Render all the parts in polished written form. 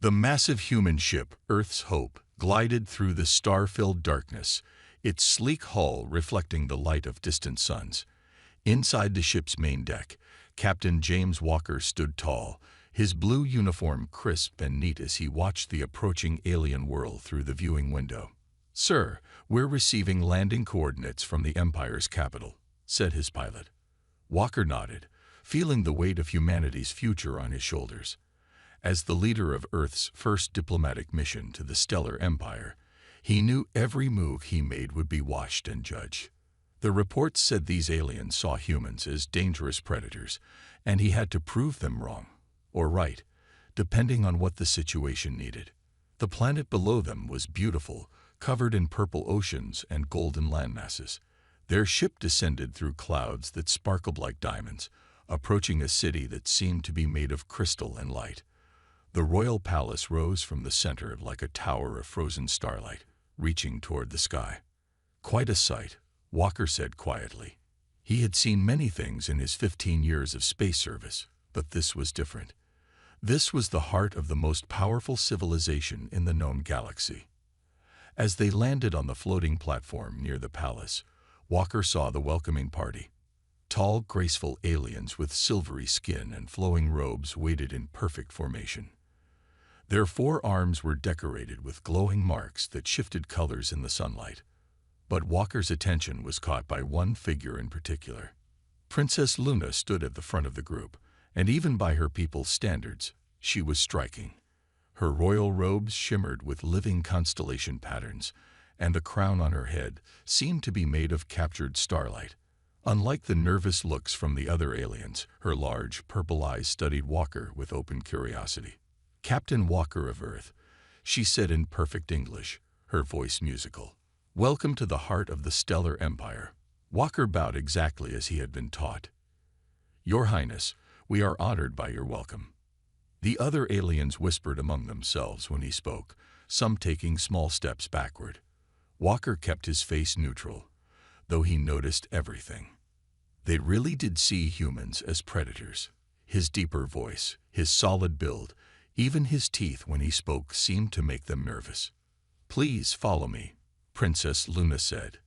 The massive human ship, Earth's Hope, glided through the star-filled darkness, its sleek hull reflecting the light of distant suns. Inside the ship's main deck, Captain James Walker stood tall, his blue uniform crisp and neat as he watched the approaching alien world through the viewing window. "Sir, we're receiving landing coordinates from the Empire's capital," said his pilot. Walker nodded, feeling the weight of humanity's future on his shoulders. As the leader of Earth's first diplomatic mission to the stellar empire, he knew every move he made would be watched and judged. The reports said these aliens saw humans as dangerous predators, and he had to prove them wrong, or right, depending on what the situation needed. The planet below them was beautiful, covered in purple oceans and golden landmasses. Their ship descended through clouds that sparkled like diamonds, approaching a city that seemed to be made of crystal and light. The royal palace rose from the center like a tower of frozen starlight, reaching toward the sky. "Quite a sight," Walker said quietly. He had seen many things in his 15 years of space service, but this was different. This was the heart of the most powerful civilization in the known galaxy. As they landed on the floating platform near the palace, Walker saw the welcoming party. Tall, graceful aliens with silvery skin and flowing robes waited in perfect formation. Their forearms were decorated with glowing marks that shifted colors in the sunlight. But Walker's attention was caught by one figure in particular. Princess Luna stood at the front of the group, and even by her people's standards, she was striking. Her royal robes shimmered with living constellation patterns, and the crown on her head seemed to be made of captured starlight. Unlike the nervous looks from the other aliens, her large, purple eyes studied Walker with open curiosity. "Captain Walker of Earth," she said in perfect English, her voice musical. "Welcome to the heart of the stellar empire." Walker bowed exactly as he had been taught. "Your Highness, we are honored by your welcome." The other aliens whispered among themselves when he spoke, some taking small steps backward. Walker kept his face neutral, though he noticed everything. They really did see humans as predators. His deeper voice, his solid build, even his teeth when he spoke seemed to make them nervous. "Please follow me," Princess Luna said.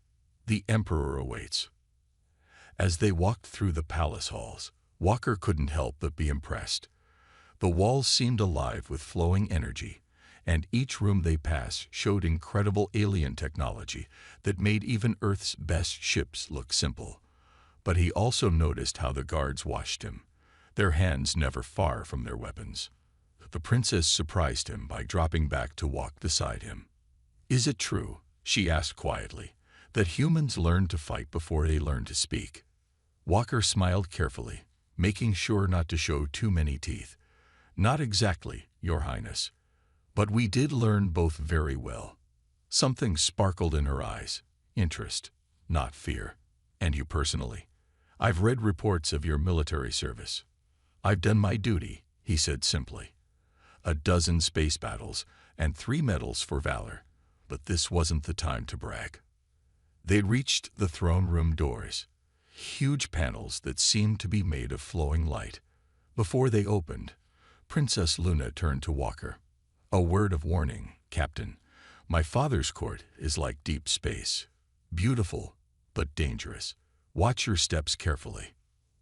"The Emperor awaits." As they walked through the palace halls, Walker couldn't help but be impressed. The walls seemed alive with flowing energy, and each room they passed showed incredible alien technology that made even Earth's best ships look simple. But he also noticed how the guards watched him, their hands never far from their weapons. The princess surprised him by dropping back to walk beside him. "Is it true," she asked quietly, "that humans learn to fight before they learn to speak?" Walker smiled carefully, making sure not to show too many teeth. "Not exactly, Your Highness. But we did learn both very well." Something sparkled in her eyes. Interest, not fear. "And you personally? I've read reports of your military service." "I've done my duty," he said simply. "A dozen space battles and 3 medals for valor. But this wasn't the time to brag." They reached the throne room doors, huge panels that seemed to be made of flowing light. Before they opened, Princess Luna turned to Walker. "A word of warning, Captain. My father's court is like deep space. Beautiful, but dangerous. Watch your steps carefully."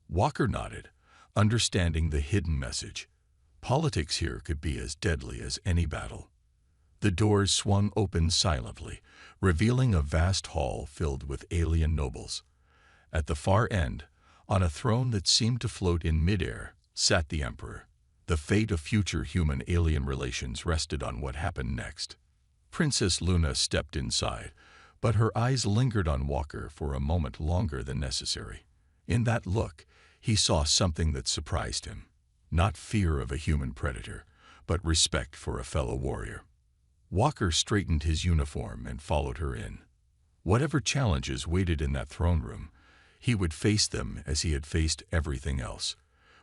Walker nodded, understanding the hidden message. Politics here could be as deadly as any battle. The doors swung open silently, revealing a vast hall filled with alien nobles. At the far end, on a throne that seemed to float in midair, sat the Emperor. The fate of future human-alien relations rested on what happened next. Princess Luna stepped inside, but her eyes lingered on Walker for a moment longer than necessary. In that look, he saw something that surprised him. Not fear of a human predator, but respect for a fellow warrior. Walker straightened his uniform and followed her in. Whatever challenges waited in that throne room, he would face them as he had faced everything else,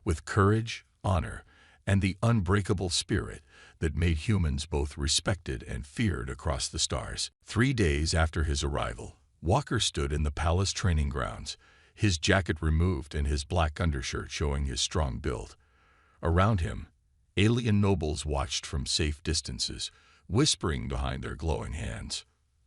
with courage, honor, and the unbreakable spirit that made humans both respected and feared across the stars. 3 days after his arrival, Walker stood in the palace training grounds, his jacket removed and his black undershirt showing his strong build. Around him, Alien nobles watched from safe distances, whispering behind their glowing hands.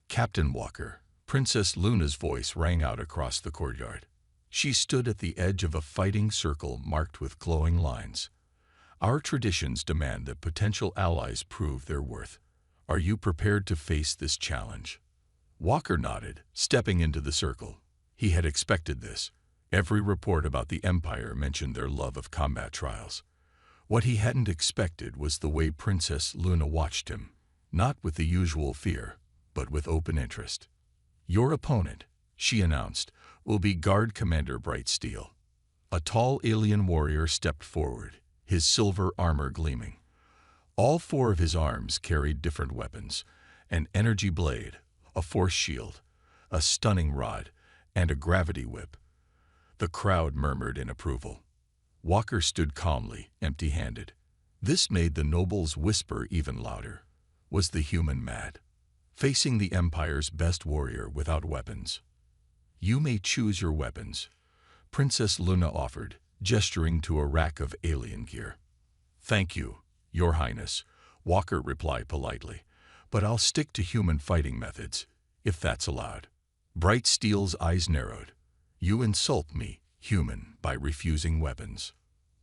"Captain Walker," Princess Luna's voice rang out across the courtyard. She stood at the edge of a fighting circle marked with glowing lines. "Our traditions demand that potential allies prove their worth. Are you prepared to face this challenge?" Walker nodded, stepping into the circle. He had expected this. Every report about the Empire mentioned their love of combat trials. What he hadn't expected was the way Princess Luna watched him, not with the usual fear, but with open interest. "Your opponent," she announced, "will be Guard Commander Brightsteel." A tall alien warrior stepped forward, his silver armor gleaming. All four of his arms carried different weapons: an energy blade, a force shield, a stunning rod, and a gravity whip. The crowd murmured in approval. Walker stood calmly, empty-handed. This made the nobles whisper even louder. Was the human mad? Facing the Empire's best warrior without weapons. "You may choose your weapons," Princess Luna offered, gesturing to a rack of alien gear. "Thank you, Your Highness," Walker replied politely, "but I'll stick to human fighting methods, if that's allowed." Brightsteel's eyes narrowed. "You insult me, human, by refusing weapons."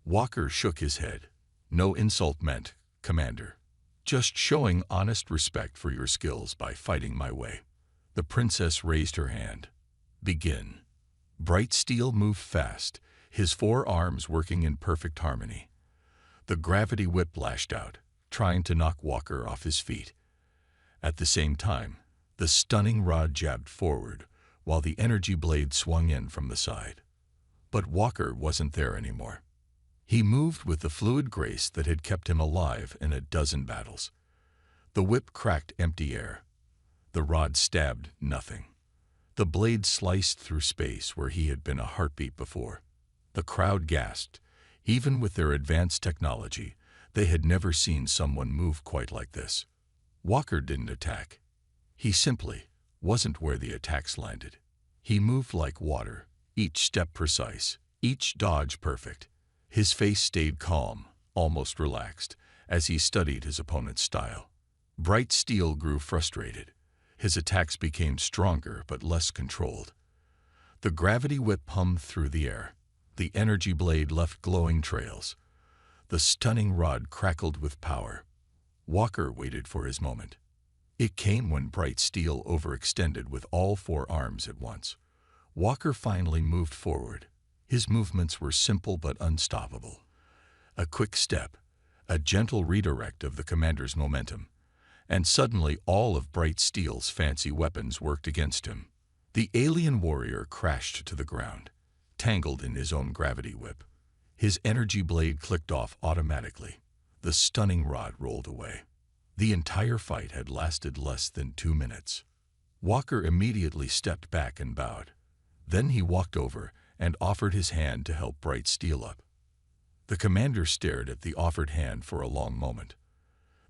Walker shook his head. "No insult meant, Commander. Just showing honest respect for your skills by fighting my way." The princess raised her hand. "Begin." Brightsteel moved fast, his four arms working in perfect harmony. The gravity whip lashed out, trying to knock Walker off his feet. At the same time, the stunning rod jabbed forward, while the energy blade swung in from the side. But Walker wasn't there anymore. He moved with the fluid grace that had kept him alive in a dozen battles. The whip cracked empty air. The rod stabbed nothing. The blade sliced through space where he had been a heartbeat before. The crowd gasped. Even with their advanced technology, they had never seen someone move quite like this. Walker didn't attack. He simply wasn't where the attacks landed. He moved like water, each step precise, each dodge perfect. His face stayed calm, almost relaxed, as he studied his opponent's style. Brightsteel grew frustrated. His attacks became stronger but less controlled. The gravity whip hummed through the air. The energy blade left glowing trails. The stunning rod crackled with power. Walker waited for his moment. It came when Brightsteel overextended with all four arms at once. Walker finally moved forward. His movements were simple but unstoppable. A quick step, a gentle redirect of the commander's momentum, and suddenly all of Brightsteel's fancy weapons worked against him. The alien warrior crashed to the ground, tangled in his own gravity whip. His energy blade clicked off automatically. The stunning rod rolled away. The entire fight had lasted less than 2 minutes. Walker immediately stepped back and bowed. Then he walked over and offered his hand to help Brightsteel up. The commander stared at the offered hand for a long moment.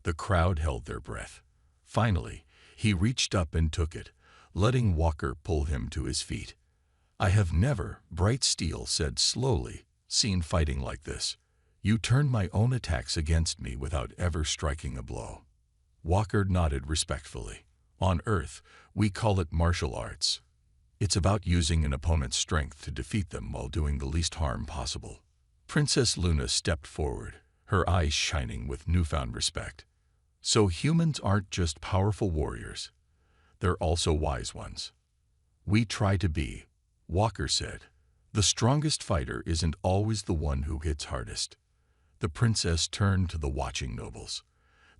The crowd held their breath. Finally, he reached up and took it, letting Walker pull him to his feet. "I have never," Brightsteel said slowly, "seen fighting like this. You turned my own attacks against me without ever striking a blow." Walker nodded respectfully. "On Earth, we call it martial arts. It's about using an opponent's strength to defeat them while doing the least harm possible." Princess Luna stepped forward, her eyes shining with newfound respect. "So humans aren't just powerful warriors. They're also wise ones." "We try to be," Walker said. "The strongest fighter isn't always the one who hits hardest." The princess turned to the watching nobles.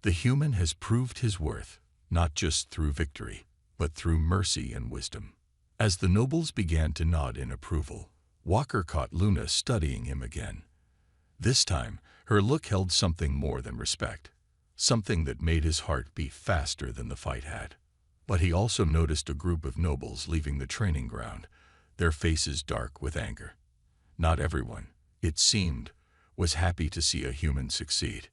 "The human has proved his worth, not just through victory, but through mercy and wisdom." As the nobles began to nod in approval, Walker caught Luna studying him again. This time, her look held something more than respect, something that made his heart beat faster than the fight had. But he also noticed a group of nobles leaving the training ground, their faces dark with anger. Not everyone, it seemed, was happy to see a human succeed.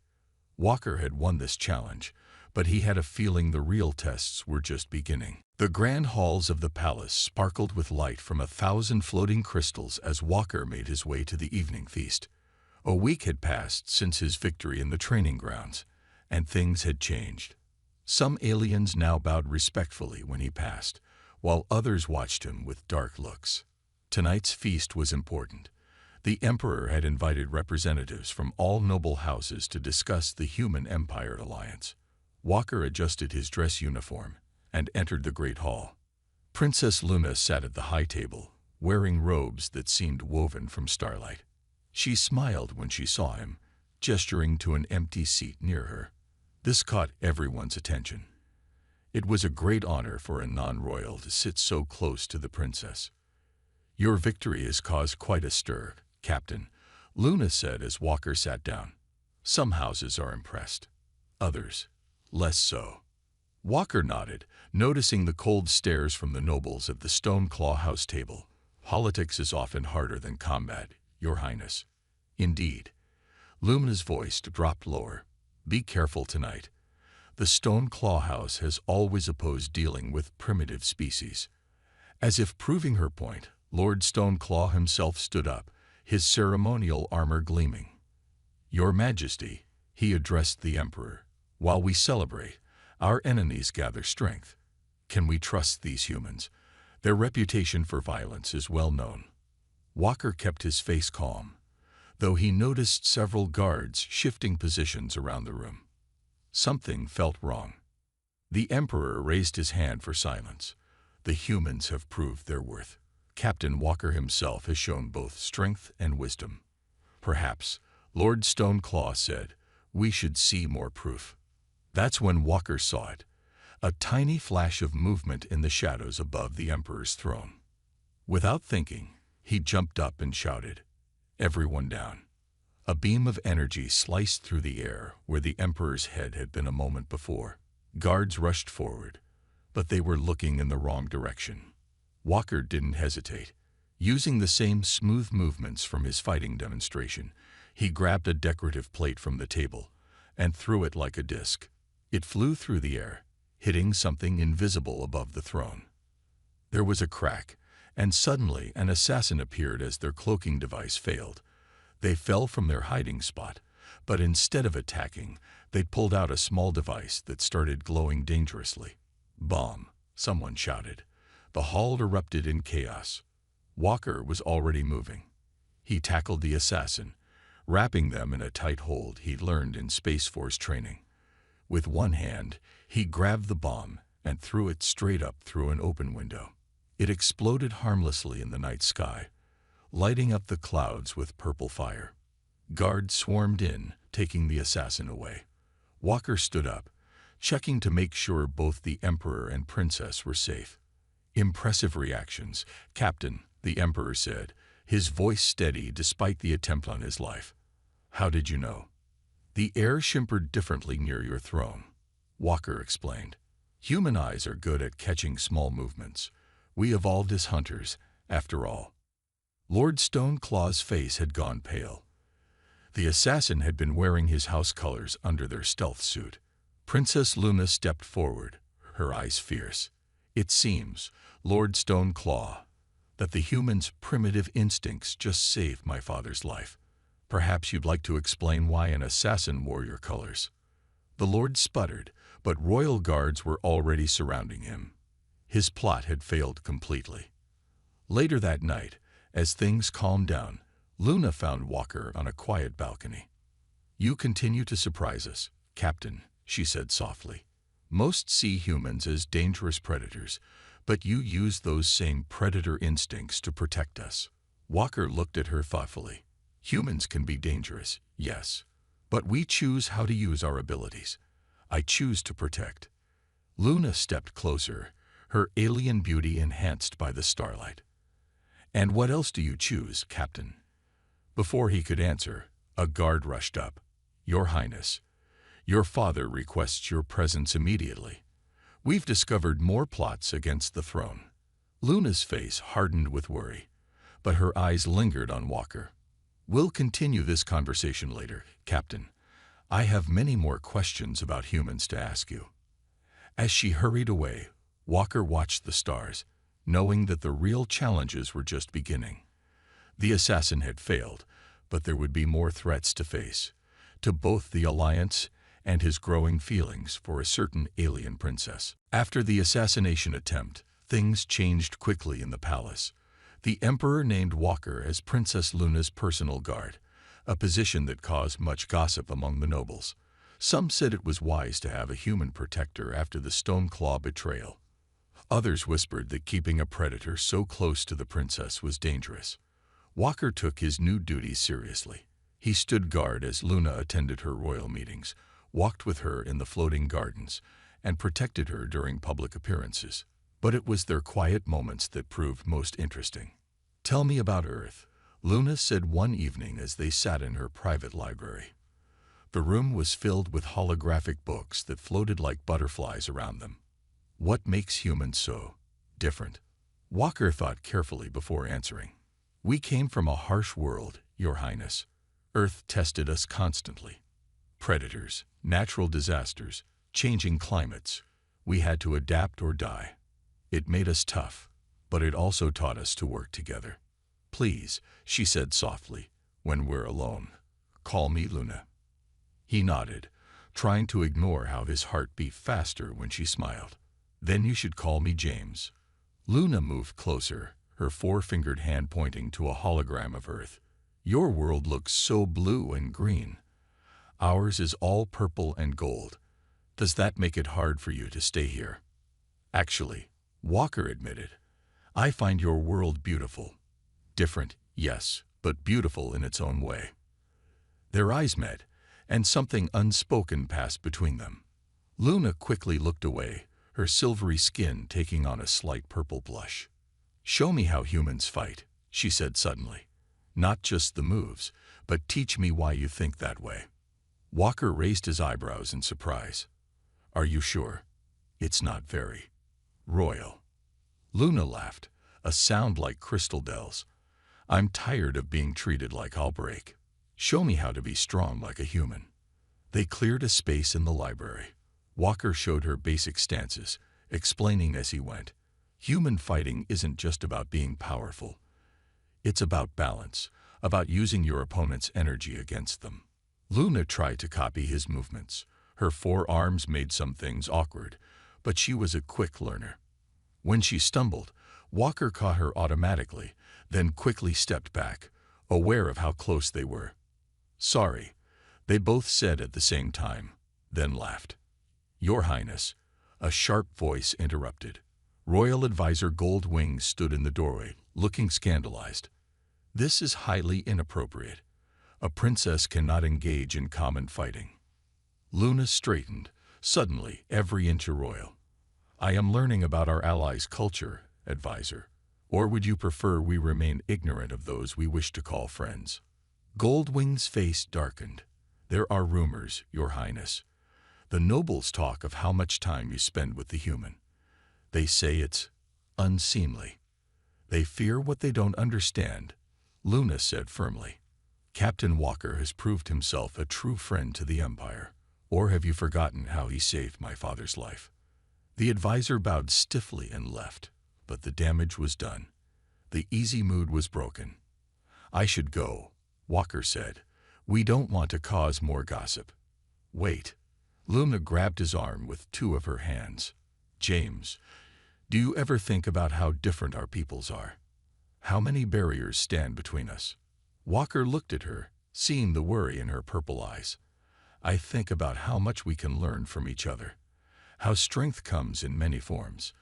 Walker had won this challenge, but he had a feeling the real tests were just beginning. The grand halls of the palace sparkled with light from 1,000 floating crystals as Walker made his way to the evening feast. A week had passed since his victory in the training grounds, and things had changed. Some aliens now bowed respectfully when he passed, while others watched him with dark looks. Tonight's feast was important. The Emperor had invited representatives from all noble houses to discuss the Human-Empire alliance. Walker adjusted his dress uniform and entered the Great Hall. Princess Luna sat at the high table, wearing robes that seemed woven from starlight. She smiled when she saw him, gesturing to an empty seat near her. This caught everyone's attention. It was a great honor for a non-royal to sit so close to the princess. "Your victory has caused quite a stir, Captain," Luna said as Walker sat down. "Some houses are impressed, others less so." Walker nodded, noticing the cold stares from the nobles at the stone claw house table. "Politics is often harder than combat, Your Highness." "Indeed." Luna's voice dropped lower. "Be careful tonight. The stone claw house has always opposed dealing with primitive species." As if proving her point, Lord Stoneclaw himself stood up, his ceremonial armor gleaming. "Your Majesty," he addressed the Emperor, "while we celebrate, our enemies gather strength. Can we trust these humans? Their reputation for violence is well known." Walker kept his face calm, though he noticed several guards shifting positions around the room. Something felt wrong. The Emperor raised his hand for silence. "The humans have proved their worth. Captain Walker himself has shown both strength and wisdom. Perhaps," Lord Stoneclaw said, "we should see more proof." That's when Walker saw it, a tiny flash of movement in the shadows above the Emperor's throne. Without thinking, he jumped up and shouted, "Everyone down." A beam of energy sliced through the air where the Emperor's head had been a moment before. Guards rushed forward, but they were looking in the wrong direction. Walker didn't hesitate. Using the same smooth movements from his fighting demonstration, he grabbed a decorative plate from the table and threw it like a disc. It flew through the air, hitting something invisible above the throne. There was a crack, and suddenly an assassin appeared as their cloaking device failed. They fell from their hiding spot, but instead of attacking, they pulled out a small device that started glowing dangerously. "Bomb!" someone shouted. The hall erupted in chaos. Walker was already moving. He tackled the assassin, wrapping them in a tight hold he'd learned in Space Force training. With one hand, he grabbed the bomb and threw it straight up through an open window. It exploded harmlessly in the night sky, lighting up the clouds with purple fire. Guards swarmed in, taking the assassin away. Walker stood up, checking to make sure both the Emperor and Princess were safe. "Impressive reactions, Captain," the Emperor said, his voice steady despite the attempt on his life. "How did you know?" "The air shimmered differently near your throne," Walker explained. "Human eyes are good at catching small movements. We evolved as hunters, after all." Lord Stoneclaw's face had gone pale. The assassin had been wearing his house colors under their stealth suit. Princess Luna stepped forward, her eyes fierce. "It seems, Lord Stoneclaw, that the humans' primitive instincts just saved my father's life. Perhaps you'd like to explain why an assassin wore your colors." The Lord sputtered, but royal guards were already surrounding him. His plot had failed completely. Later that night, as things calmed down, Luna found Walker on a quiet balcony. "You continue to surprise us, Captain," she said softly. "Most see humans as dangerous predators, but you use those same predator instincts to protect us." Walker looked at her thoughtfully. "Humans can be dangerous, yes, but we choose how to use our abilities. I choose to protect." Luna stepped closer, her alien beauty enhanced by the starlight. "And what else do you choose, Captain?" Before he could answer, a guard rushed up. "Your Highness, your father requests your presence immediately. We've discovered more plots against the throne." Luna's face hardened with worry, but her eyes lingered on Walker. "We'll continue this conversation later, Captain. I have many more questions about humans to ask you." As she hurried away, Walker watched the stars, knowing that the real challenges were just beginning. The assassin had failed, but there would be more threats to face, to both the Alliance and his growing feelings for a certain alien princess. After the assassination attempt, things changed quickly in the palace. The Emperor named Walker as Princess Luna's personal guard, a position that caused much gossip among the nobles. Some said it was wise to have a human protector after the Stoneclaw betrayal. Others whispered that keeping a predator so close to the princess was dangerous. Walker took his new duties seriously. He stood guard as Luna attended her royal meetings, walked with her in the floating gardens, and protected her during public appearances. But it was their quiet moments that proved most interesting. "Tell me about Earth," Luna said one evening as they sat in her private library. The room was filled with holographic books that floated like butterflies around them. "What makes humans so different?" Walker thought carefully before answering. "We came from a harsh world, Your Highness. Earth tested us constantly. Predators, natural disasters, changing climates. We had to adapt or die. It made us tough, but it also taught us to work together. Please," she said softly, "when we're alone, call me Luna." He nodded, trying to ignore how his heart beat faster when she smiled. "Then you should call me James." Luna moved closer, her four-fingered hand pointing to a hologram of Earth. "Your world looks so blue and green. Ours is all purple and gold. Does that make it hard for you to stay here?" "Actually," Walker admitted, "I find your world beautiful. Different, yes, but beautiful in its own way." Their eyes met, and something unspoken passed between them. Luna quickly looked away, her silvery skin taking on a slight purple blush. "Show me how humans fight," she said suddenly. "Not just the moves, but teach me why you think that way." Walker raised his eyebrows in surprise. "Are you sure? It's not very royal." Luna laughed, a sound like crystal bells. "I'm tired of being treated like I'll break. Show me how to be strong like a human." They cleared a space in the library. Walker showed her basic stances, explaining as he went. Human fighting isn't just about being powerful. It's about balance, about using your opponent's energy against them. Luna tried to copy his movements. Her forearms made some things awkward, but she was a quick learner. When she stumbled, Walker caught her automatically, then quickly stepped back, aware of how close they were. "Sorry," they both said at the same time, then laughed. "Your Highness," a sharp voice interrupted. Royal Advisor Goldwing stood in the doorway, looking scandalized. "This is highly inappropriate. A princess cannot engage in common fighting." Luna straightened, suddenly every inch a royal. "I am learning about our allies' culture, Advisor. Or would you prefer we remain ignorant of those we wish to call friends?" Goldwing's face darkened. "There are rumors, Your Highness. The nobles talk of how much time you spend with the human. They say it's unseemly. They fear what they don't understand," Luna said firmly. "Captain Walker has proved himself a true friend to the Empire. Or have you forgotten how he saved my father's life?" The advisor bowed stiffly and left, but the damage was done. The easy mood was broken. "I should go," Walker said. "We don't want to cause more gossip." "Wait." Luna grabbed his arm with two of her hands. "James, do you ever think about how different our peoples are? How many barriers stand between us?" Walker looked at her, seeing the worry in her purple eyes. "I think about how much we can learn from each other, how strength comes in many forms,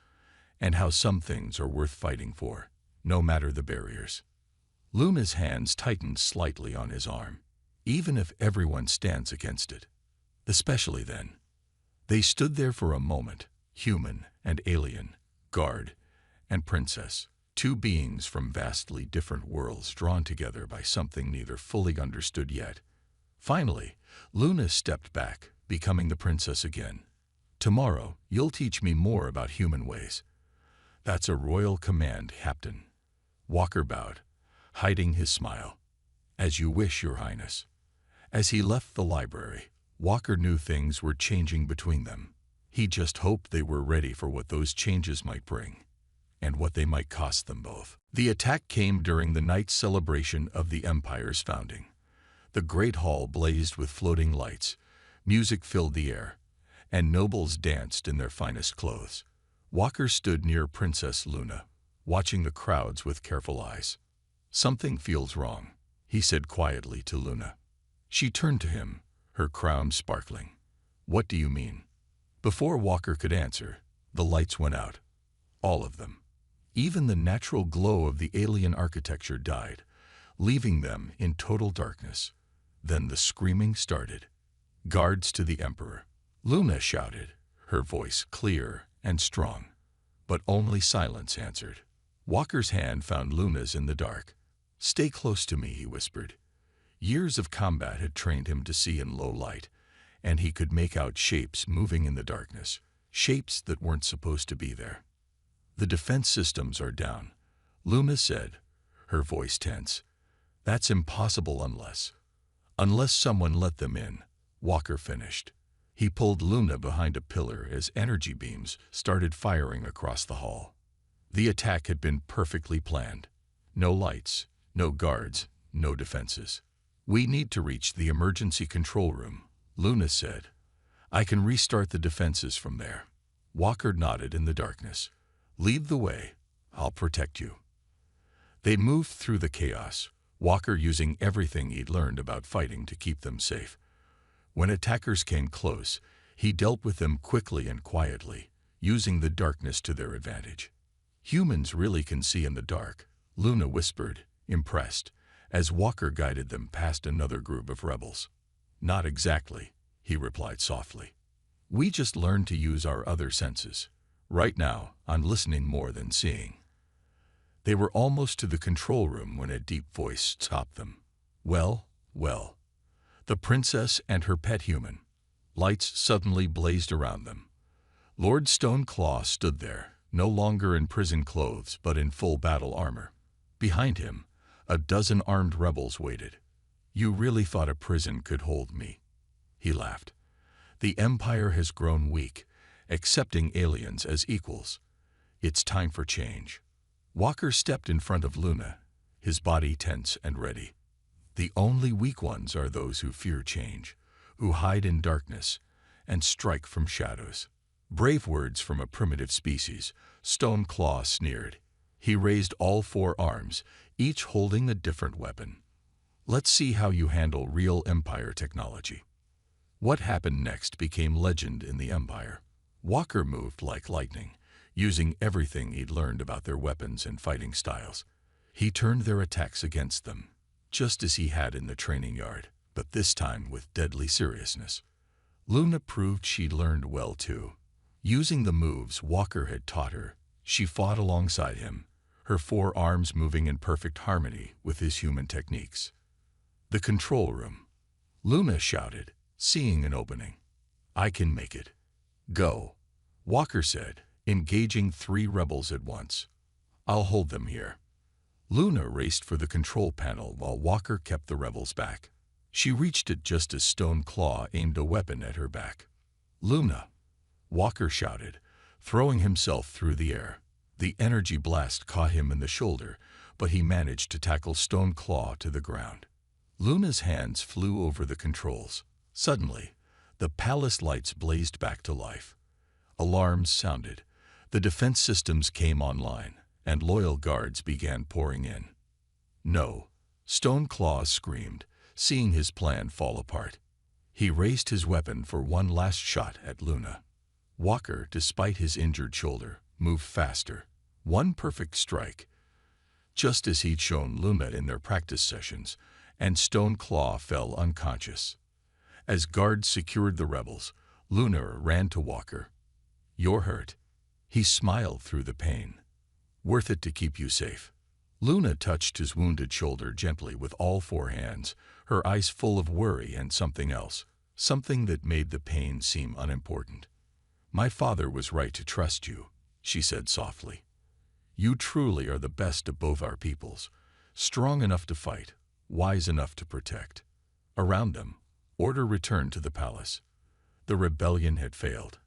and how some things are worth fighting for, no matter the barriers." Luna's hands tightened slightly on his arm. "Even if everyone stands against it. Especially then." They stood there for a moment, human and alien, guard and princess, two beings from vastly different worlds drawn together by something neither fully understood yet. Finally, Luna stepped back, becoming the princess again. "Tomorrow, you'll teach me more about human ways." "That's a royal command, Captain." Walker bowed, hiding his smile. "As you wish, Your Highness." As he left the library, Walker knew things were changing between them. He just hoped they were ready for what those changes might bring, and what they might cost them both. The attack came during the night's celebration of the Empire's founding. The great hall blazed with floating lights, music filled the air, and nobles danced in their finest clothes. Walker stood near Princess Luna, watching the crowds with careful eyes. "Something feels wrong," he said quietly to Luna. She turned to him, her crown sparkling. "What do you mean?" Before Walker could answer, the lights went out. All of them. Even the natural glow of the alien architecture died, leaving them in total darkness. Then the screaming started. "Guards to the Emperor!" Luna shouted, her voice clear and strong. But only silence answered. Walker's hand found Luna's in the dark. "Stay close to me," he whispered. Years of combat had trained him to see in low light, and he could make out shapes moving in the darkness, shapes that weren't supposed to be there. "The defense systems are down," Luna said, her voice tense. "That's impossible unless someone let them in," Walker finished. He pulled Luna behind a pillar as energy beams started firing across the hall. The attack had been perfectly planned. No lights, no guards, no defenses. "We need to reach the emergency control room," Luna said. "I can restart the defenses from there." Walker nodded in the darkness. "Lead the way. I'll protect you." They moved through the chaos, Walker using everything he'd learned about fighting to keep them safe. When attackers came close, he dealt with them quickly and quietly, using the darkness to their advantage. "Humans really can see in the dark," Luna whispered, impressed, as Walker guided them past another group of rebels. "Not exactly," he replied softly. "We just learned to use our other senses. Right now, I'm listening more than seeing." They were almost to the control room when a deep voice stopped them. "Well, well." The princess and her pet human. Lights suddenly blazed around them. Lord Stoneclaw stood there, no longer in prison clothes but in full battle armor. Behind him, a dozen armed rebels waited. "You really thought a prison could hold me?" He laughed. "The Empire has grown weak, accepting aliens as equals. It's time for change." Walker stepped in front of Luna, his body tense and ready. "The only weak ones are those who fear change, who hide in darkness, and strike from shadows." Brave words from a primitive species, Stoneclaw sneered. He raised all four arms, each holding a different weapon. "Let's see how you handle real Empire technology." What happened next became legend in the Empire. Walker moved like lightning, using everything he'd learned about their weapons and fighting styles. He turned their attacks against them, just as he had in the training yard, but this time with deadly seriousness. Luna proved she'd learned well too. Using the moves Walker had taught her, she fought alongside him, her four arms moving in perfect harmony with his human techniques. "The control room," Luna shouted, seeing an opening. "I can make it." "Go," Walker said, engaging 3 rebels at once. "I'll hold them here." Luna raced for the control panel while Walker kept the rebels back. She reached it just as Stoneclaw aimed a weapon at her back. "Luna!" Walker shouted, throwing himself through the air. The energy blast caught him in the shoulder, but he managed to tackle Stoneclaw to the ground. Luna's hands flew over the controls. Suddenly, the palace lights blazed back to life. Alarms sounded. The defense systems came online, and loyal guards began pouring in. "No," Stoneclaw screamed, seeing his plan fall apart. He raised his weapon for one last shot at Luna. Walker, despite his injured shoulder, moved faster. One perfect strike, just as he'd shown Luna in their practice sessions, and Stoneclaw fell unconscious. As guards secured the rebels, Luna ran to Walker. "You're hurt." He smiled through the pain. "Worth it to keep you safe." Luna touched his wounded shoulder gently with all 4 hands, her eyes full of worry and something else, something that made the pain seem unimportant. "My father was right to trust you," she said softly. "You truly are the best of both our peoples, strong enough to fight, wise enough to protect." Around them, order returned to the palace. The rebellion had failed.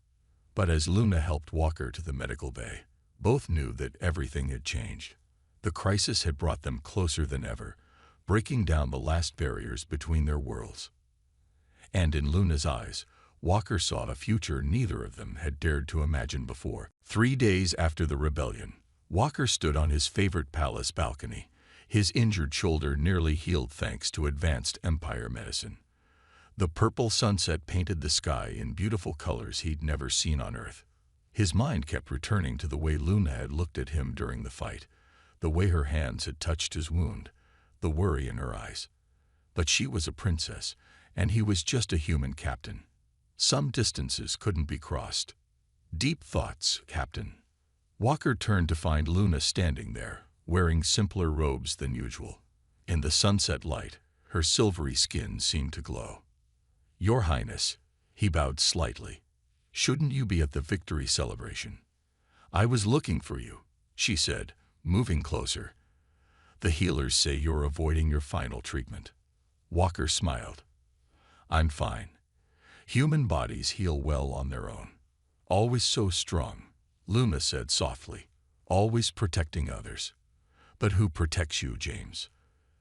But as Luna helped Walker to the medical bay, both knew that everything had changed. The crisis had brought them closer than ever, breaking down the last barriers between their worlds. And in Luna's eyes, Walker saw a future neither of them had dared to imagine before. 3 days after the rebellion, Walker stood on his favorite palace balcony, his injured shoulder nearly healed thanks to advanced Empire medicine. The purple sunset painted the sky in beautiful colors he'd never seen on Earth. His mind kept returning to the way Luna had looked at him during the fight, the way her hands had touched his wound, the worry in her eyes. But she was a princess, and he was just a human captain. Some distances couldn't be crossed. Deep thoughts, Captain. Walker turned to find Luna standing there, wearing simpler robes than usual. In the sunset light, her silvery skin seemed to glow. Your Highness, he bowed slightly. Shouldn't you be at the victory celebration? I was looking for you, she said, moving closer. The healers say you're avoiding your final treatment. Walker smiled. I'm fine. Human bodies heal well on their own. Always so strong, Luna said softly, always protecting others. But who protects you, James?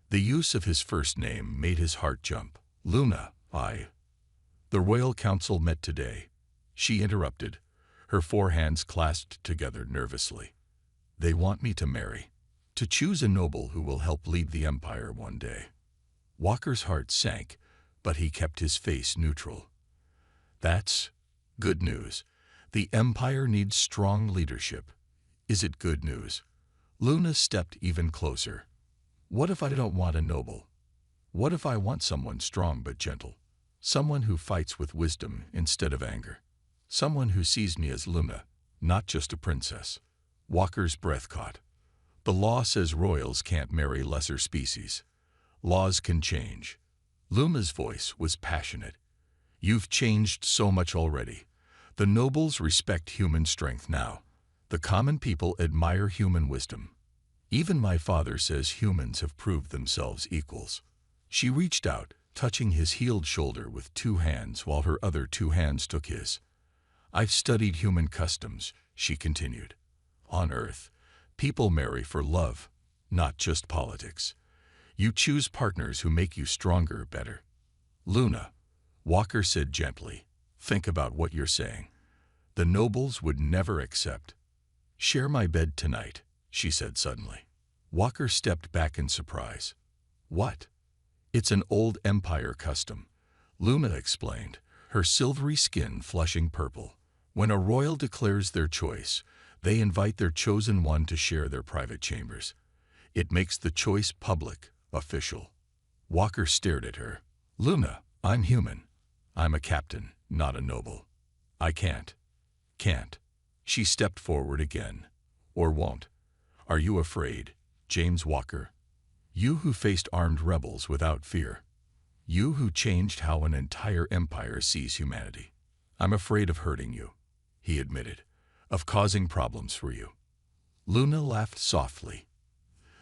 The use of his first name made his heart jump. Luna, The Royal Council met today, she interrupted, her 4 hands clasped together nervously. They want me to marry, to choose a noble who will help lead the Empire one day. Walker's heart sank, but he kept his face neutral. That's good news. The Empire needs strong leadership. Is it good news? Luna stepped even closer. What if I don't want a noble? What if I want someone strong but gentle? Someone who fights with wisdom instead of anger. Someone who sees me as Luna, not just a princess. Walker's breath caught. The law says royals can't marry lesser species. Laws can change. Luna's voice was passionate. You've changed so much already. The nobles respect human strength now. The common people admire human wisdom. Even my father says humans have proved themselves equals. She reached out, touching his healed shoulder with 2 hands while her other 2 hands took his. I've studied human customs, she continued. On Earth, people marry for love, not just politics. You choose partners who make you stronger, better. Luna, Walker said gently, think about what you're saying. The nobles would never accept. Share my bed tonight, she said suddenly. Walker stepped back in surprise. What? It's an old Empire custom, Luna explained, her silvery skin flushing purple. When a royal declares their choice, they invite their chosen one to share their private chambers. It makes the choice public, official. Walker stared at her. Luna, I'm human. I'm a captain, not a noble. I can't. She stepped forward again. Or won't. Are you afraid, James Walker? You who faced armed rebels without fear. You who changed how an entire empire sees humanity. I'm afraid of hurting you, he admitted, of causing problems for you. Luna laughed softly.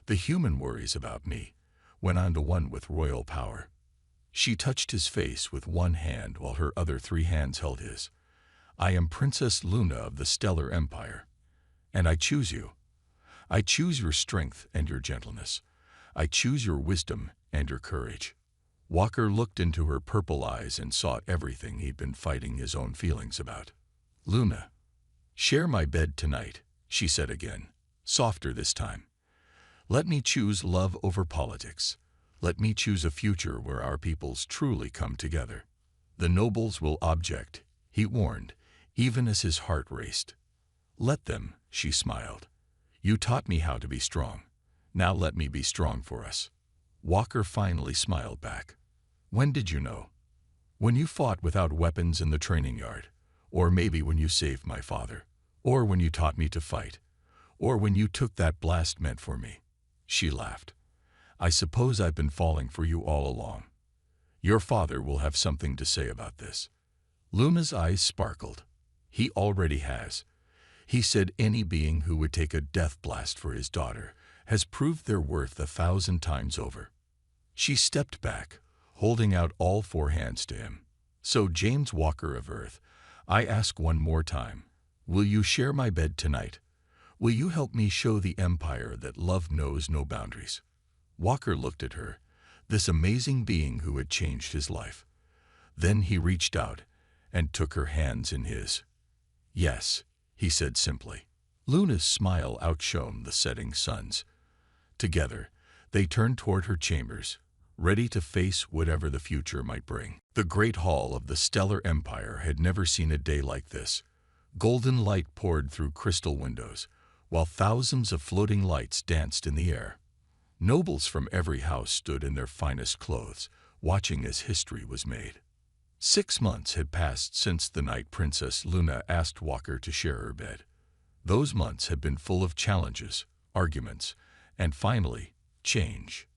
The human worries about me went on to one with royal power. She touched his face with 1 hand while her other 3 hands held his. I am Princess Luna of the Stellar Empire, and I choose you. I choose your strength and your gentleness. I choose your wisdom and your courage. Walker looked into her purple eyes and saw everything he'd been fighting his own feelings about. Luna, share my bed tonight, she said again, softer this time. Let me choose love over politics. Let me choose a future where our peoples truly come together. The nobles will object, he warned, even as his heart raced. Let them, she smiled. You taught me how to be strong. Now let me be strong for us. Walker finally smiled back. When did you know? When you fought without weapons in the training yard, or maybe when you saved my father, or when you taught me to fight, or when you took that blast meant for me. She laughed. I suppose I've been falling for you all along. Your father will have something to say about this. Luna's eyes sparkled. He already has. He said any being who would take a death blast for his daughter has proved their worth 1,000 times over. She stepped back, holding out all 4 hands to him. So James Walker of Earth, I ask one more time, will you share my bed tonight? Will you help me show the Empire that love knows no boundaries? Walker looked at her, this amazing being who had changed his life. Then he reached out and took her hands in his. "Yes," he said simply. Luna's smile outshone the setting suns. Together, they turned toward her chambers, ready to face whatever the future might bring. The great hall of the stellar empire had never seen a day like this. Golden light poured through crystal windows, while thousands of floating lights danced in the air. Nobles from every house stood in their finest clothes, watching as history was made. 6 months had passed since the night Princess Luna asked Walker to share her bed. Those months had been full of challenges, arguments, and finally, change.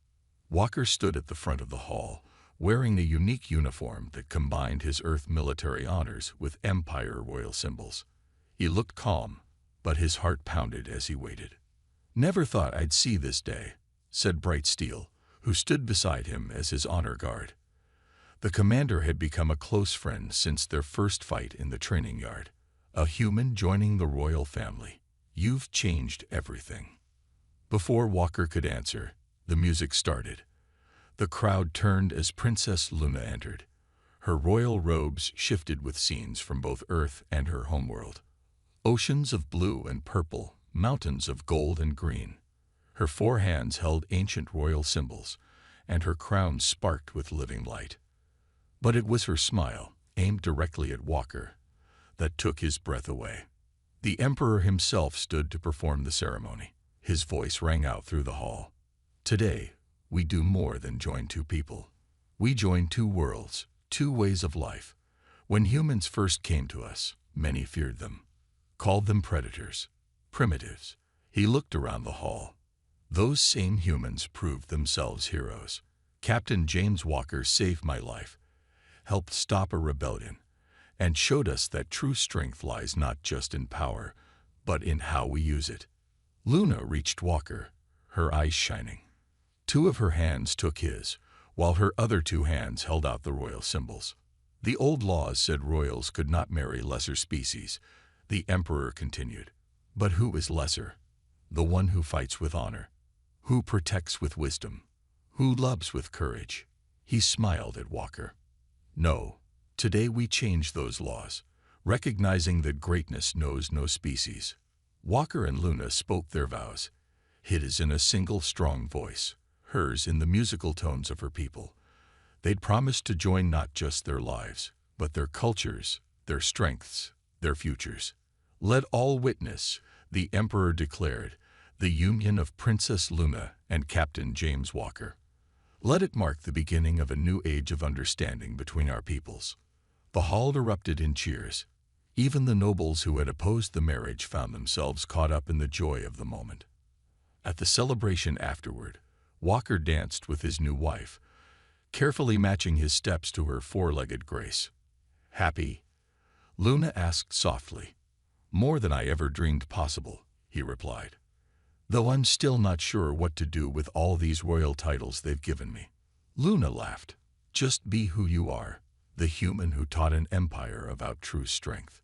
Walker stood at the front of the hall, wearing a unique uniform that combined his Earth military honors with Empire royal symbols. He looked calm, but his heart pounded as he waited. "Never thought I'd see this day," said Bright Steel, who stood beside him as his honor guard. The commander had become a close friend since their first fight in the training yard. "A human joining the royal family. You've changed everything." Before Walker could answer, the music started. The crowd turned as Princess Luna entered. Her royal robes shifted with scenes from both Earth and her homeworld. Oceans of blue and purple, mountains of gold and green. Her 4 hands held ancient royal symbols, and her crown sparked with living light. But it was her smile, aimed directly at Walker, that took his breath away. The Emperor himself stood to perform the ceremony. His voice rang out through the hall. "Today, we do more than join 2 people. We join 2 worlds, 2 ways of life. When humans first came to us, many feared them, called them predators, primitives." He looked around the hall. Those same humans proved themselves heroes. Captain James Walker saved my life, helped stop a rebellion, and showed us that true strength lies not just in power, but in how we use it. Luna reached Walker, her eyes shining. 2 of her hands took his, while her other 2 hands held out the royal symbols. "The old laws said royals could not marry lesser species," the Emperor continued. "But who is lesser? The one who fights with honor, who protects with wisdom, who loves with courage." He smiled at Walker. "No, today we change those laws, recognizing that greatness knows no species." Walker and Luna spoke their vows, his in a single strong voice, hers in the musical tones of her people. They'd promised to join not just their lives, but their cultures, their strengths, their futures. "Let all witness," the Emperor declared, "the union of Princess Luna and Captain James Walker. Let it mark the beginning of a new age of understanding between our peoples." The hall erupted in cheers. Even the nobles who had opposed the marriage found themselves caught up in the joy of the moment. At the celebration afterward, Walker danced with his new wife, carefully matching his steps to her 4-legged grace. "Happy?" Luna asked softly. "More than I ever dreamed possible," he replied. "Though I'm still not sure what to do with all these royal titles they've given me." Luna laughed. "Just be who you are, the human who taught an empire about true strength."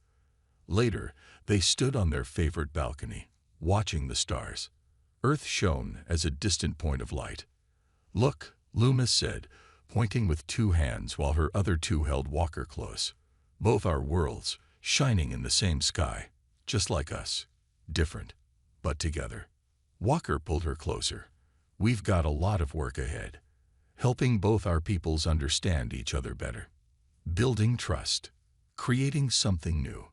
Later, they stood on their favorite balcony, watching the stars. Earth shone as a distant point of light. "Look," Luna said, pointing with 2 hands while her other 2 held Walker close. "Both our worlds, shining in the same sky, just like us, different, but together." Walker pulled her closer. "We've got a lot of work ahead, helping both our peoples understand each other better, building trust, creating something new."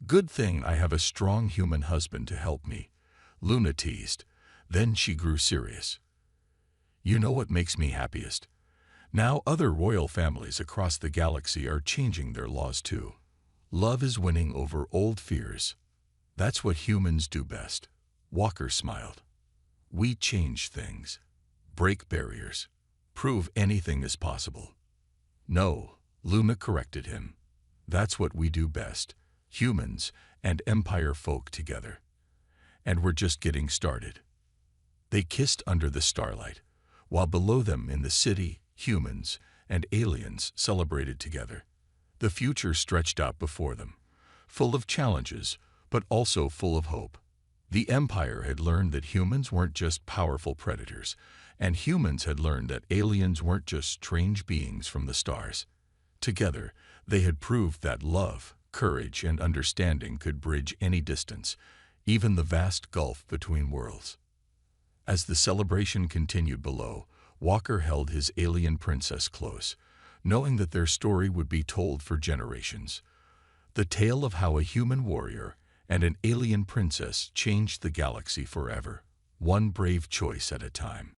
"Good thing I have a strong human husband to help me," Luna teased. Then she grew serious. "You know what makes me happiest? Now other royal families across the galaxy are changing their laws too. Love is winning over old fears. That's what humans do best." Walker smiled. "We change things, break barriers, prove anything is possible." "No," Luna corrected him. "That's what we do best, humans and empire folk together. And we're just getting started." They kissed under the starlight, while below them in the city, humans and aliens celebrated together. The future stretched out before them, full of challenges, but also full of hope. The Empire had learned that humans weren't just powerful predators, and humans had learned that aliens weren't just strange beings from the stars. Together, they had proved that love, courage, and understanding could bridge any distance, even the vast gulf between worlds. As the celebration continued below, Walker held his alien princess close, knowing that their story would be told for generations. The tale of how a human warrior and an alien princess changed the galaxy forever, one brave choice at a time.